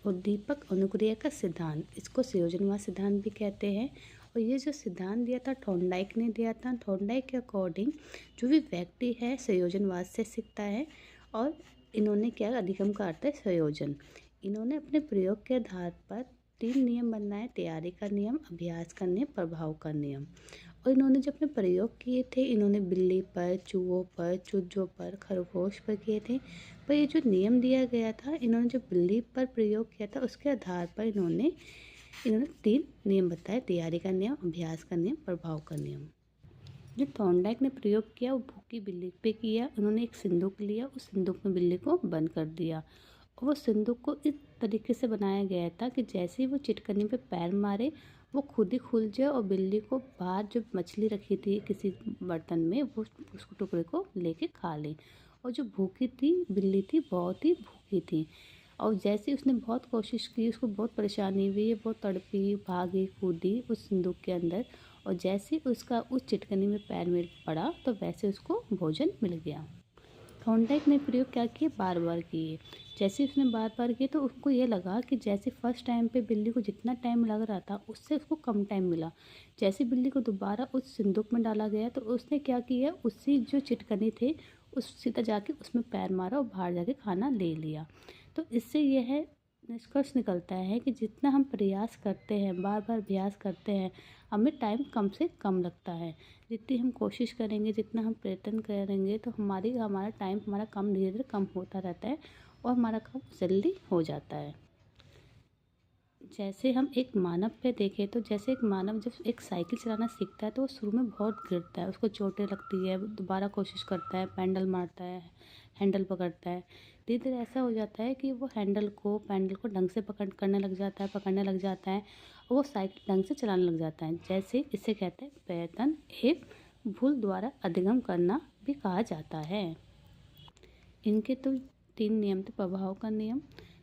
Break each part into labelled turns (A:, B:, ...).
A: उद्दीपक अनुक्रिया का सिद्धांत, इसको संयोजनवाद सिद्धांत भी कहते हैं। और ये जो सिद्धांत दिया था थॉर्नडाइक ने दिया था। थॉर्नडाइक के अकॉर्डिंग जो भी व्यक्ति है संयोजनवाद से सीखता है। और इन्होंने क्या, अधिगम का अर्थ है संयोजन। इन्होंने अपने प्रयोग के आधार पर 3 नियम बनाए: तैयारी का नियम, अभ्यास का नियम, प्रभाव का नियम। और इन्होंने जो अपने प्रयोग किए थे, इन्होंने बिल्ली पर, चूहों पर, चूजों पर, खरगोश पर किए थे। पर ये जो नियम दिया गया था, इन्होंने जो बिल्ली पर प्रयोग किया था उसके आधार पर इन्होंने 3 नियम बताए: तैयारी का नियम, अभ्यास का नियम, प्रभाव का नियम। जो थॉर्नडाइक ने प्रयोग किया वो भूखी बिल्ली पे किया। उन्होंने एक संदूक लिया, उस संदूक में बिल्ली को बंद कर दिया। और वो संदूक को इस तरीके से बनाया गया था कि जैसे ही वो चिटकनी पे पैर मारे वो खुद ही खुल जाए और बिल्ली को बाहर जो मछली रखी थी किसी बर्तन में वो उसको टुकड़े को लेके खा ले। और जो भूखी थी बिल्ली थी, बहुत ही भूखी थी। और जैसे उसने बहुत कोशिश की, उसको बहुत परेशानी हुई, बहुत तड़पी, भागी कूदी उस संदूक के अंदर। और जैसे उसका उस चिटकनी में पैर में पड़ा तो वैसे उसको भोजन मिल गया। थॉर्नडाइक ने प्रयोग क्या किए, बार बार किए। जैसे उसने बार बार किए तो उसको ये लगा कि जैसे फर्स्ट टाइम पे बिल्ली को जितना टाइम लग रहा था उससे उसको कम टाइम मिला। जैसे बिल्ली को दोबारा उस संदूक में डाला गया तो उसने क्या किया, उसी जो चिटकनी थे उस सीधा जाके उसमें पैर मारा और बाहर जाके खाना ले लिया। तो इससे यह निष्कर्ष निकलता है कि जितना हम प्रयास करते हैं, बार बार अभ्यास करते हैं, हमें टाइम कम से कम लगता है। जितनी हम कोशिश करेंगे, जितना हम प्रयत्न करेंगे तो हमारा टाइम कम, धीरे धीरे कम होता रहता है और हमारा काम जल्दी हो जाता है। जैसे हम एक मानव पे देखें तो जैसे एक मानव जब एक साइकिल चलाना सीखता है तो वो शुरू में बहुत गिरता है, उसको चोटें लगती है, दोबारा कोशिश करता है, पैडल मारता है, हैंडल पकड़ता है। धीरे धीरे ऐसा हो जाता है कि वो पैडल को ढंग से पकड़ने लग जाता है और वो साइकिल ढंग से चलाने लग जाता है। जैसे इसे कहते हैं प्रयत्न एक भूल द्वारा अधिगम करना भी कहा जाता है। इनके तो 3 नियम थे। प्रभाव का नियम,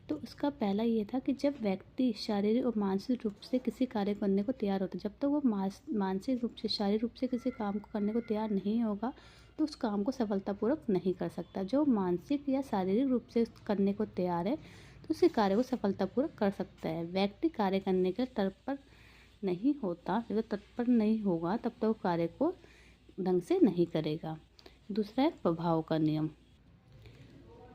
A: तो उसका पहला ये था कि जब व्यक्ति शारीरिक और मानसिक रूप से किसी कार्य करने को तैयार होता है, जब तक वो मानसिक रूप से, शारीरिक रूप से किसी काम को करने को तैयार नहीं होगा तो उस काम को सफलतापूर्वक नहीं कर सकता। जो मानसिक या शारीरिक रूप से करने को तैयार है तो उसी कार्य को सफलतापूर्वक कर सकता है। व्यक्ति कार्य करने के लिए तत्पर नहीं होता, जब तत्पर नहीं होगा तब तक वो कार्य को ढंग से नहीं करेगा। दूसरा है प्रभाव का नियम।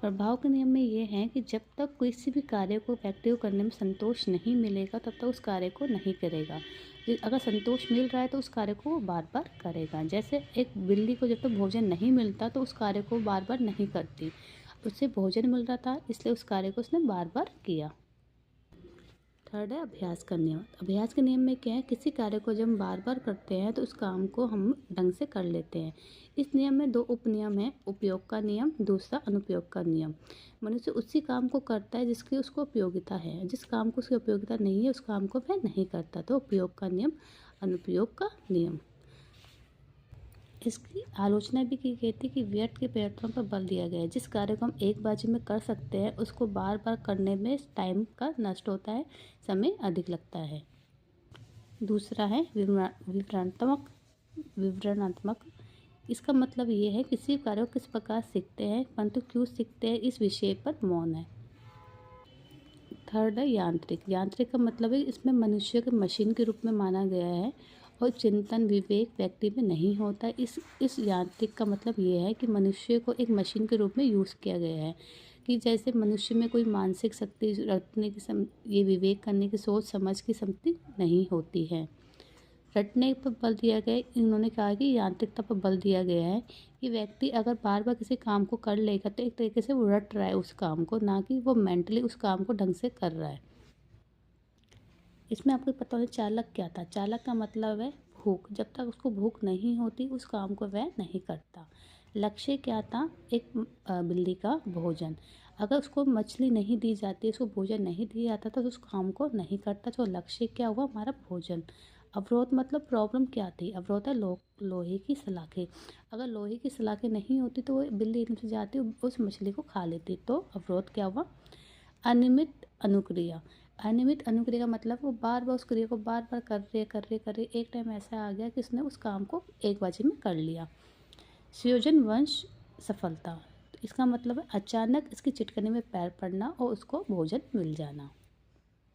A: प्रभाव के नियम में ये है कि जब तक किसी भी कार्य को व्यक्ति को करने में संतोष नहीं मिलेगा तब तक उस कार्य को नहीं करेगा। अगर संतोष मिल रहा है तो उस कार्य को वो बार बार करेगा। जैसे एक बिल्ली को जब तक भोजन नहीं मिलता तो उस कार्य को बार बार नहीं करती। उसे भोजन मिल रहा था इसलिए उस कार्य को उसने बार बार किया। थर्ड है अभ्यास का नियम। अभ्यास के नियम में क्या है, किसी कार्य को जब हम बार बार करते हैं तो उस काम को हम ढंग से कर लेते हैं। इस नियम में 2 उपनियम हैं, उपयोग का नियम, दूसरा अनुपयोग का नियम। मनुष्य उसी काम को करता है जिसकी उसको उपयोगिता है, जिस काम को उसकी उपयोगिता नहीं है उस काम को वह नहीं करता। तो उपयोग का नियम, अनुपयोग का नियम। इसकी आलोचना भी की गई थी कि व्यर्थ के प्रयत्नों पर बल दिया गया है। जिस कार्य को हम एक बाजी में कर सकते हैं उसको बार बार करने में टाइम का नष्ट होता है, समय अधिक लगता है। दूसरा है विवरणात्मक। इसका मतलब ये है किसी कार्य को किस प्रकार सीखते हैं, परंतु क्यों सीखते हैं इस विषय पर मौन है। थर्ड है यांत्रिक। यांत्रिक का मतलब है इसमें मनुष्य के मशीन के रूप में माना गया है और चिंतन विवेक व्यक्ति में नहीं होता। इस यांत्रिक का मतलब ये है कि मनुष्य को एक मशीन के रूप में यूज़ किया गया है कि जैसे मनुष्य में कोई मानसिक शक्ति रखने की ये विवेक करने की, सोच समझ की शक्ति नहीं होती है। रटने पर बल दिया गया, इन्होंने कहा कि यांत्रिकता पर बल दिया गया है कि व्यक्ति अगर बार बार किसी काम को कर लेगा तो एक तरीके से वो रट रहा है उस काम को, ना कि वो मेंटली उस काम को ढंग से कर रहा है। इसमें आपको पता होना चालक क्या था। चालक का मतलब है भूख। जब तक उसको भूख नहीं होती उस काम को वह नहीं करता। लक्ष्य क्या था, एक बिल्ली का भोजन। अगर उसको मछली नहीं दी जाती, उसको भोजन नहीं दिया जाता तो उस काम को नहीं करता। तो लक्ष्य क्या हुआ, हमारा भोजन। अवरोध मतलब प्रॉब्लम क्या थी, अवरोध है लोहे की सलाखें। अगर लोहे की सलाखें नहीं होती तो वो बिल्ली एकदम से जाती उस मछली को खा लेती। तो अवरोध क्या हुआ, अनियमित अनुक्रिया। अनियमित अनुक्रिया का मतलब वो बार बार उस क्रिया को बार बार कर रहे एक टाइम ऐसा आ गया कि उसने उस काम को एक बाजी में कर लिया। संयोजन वंश सफलता, इसका मतलब है अचानक इसकी चिटकनी में पैर पड़ना और उसको भोजन मिल जाना।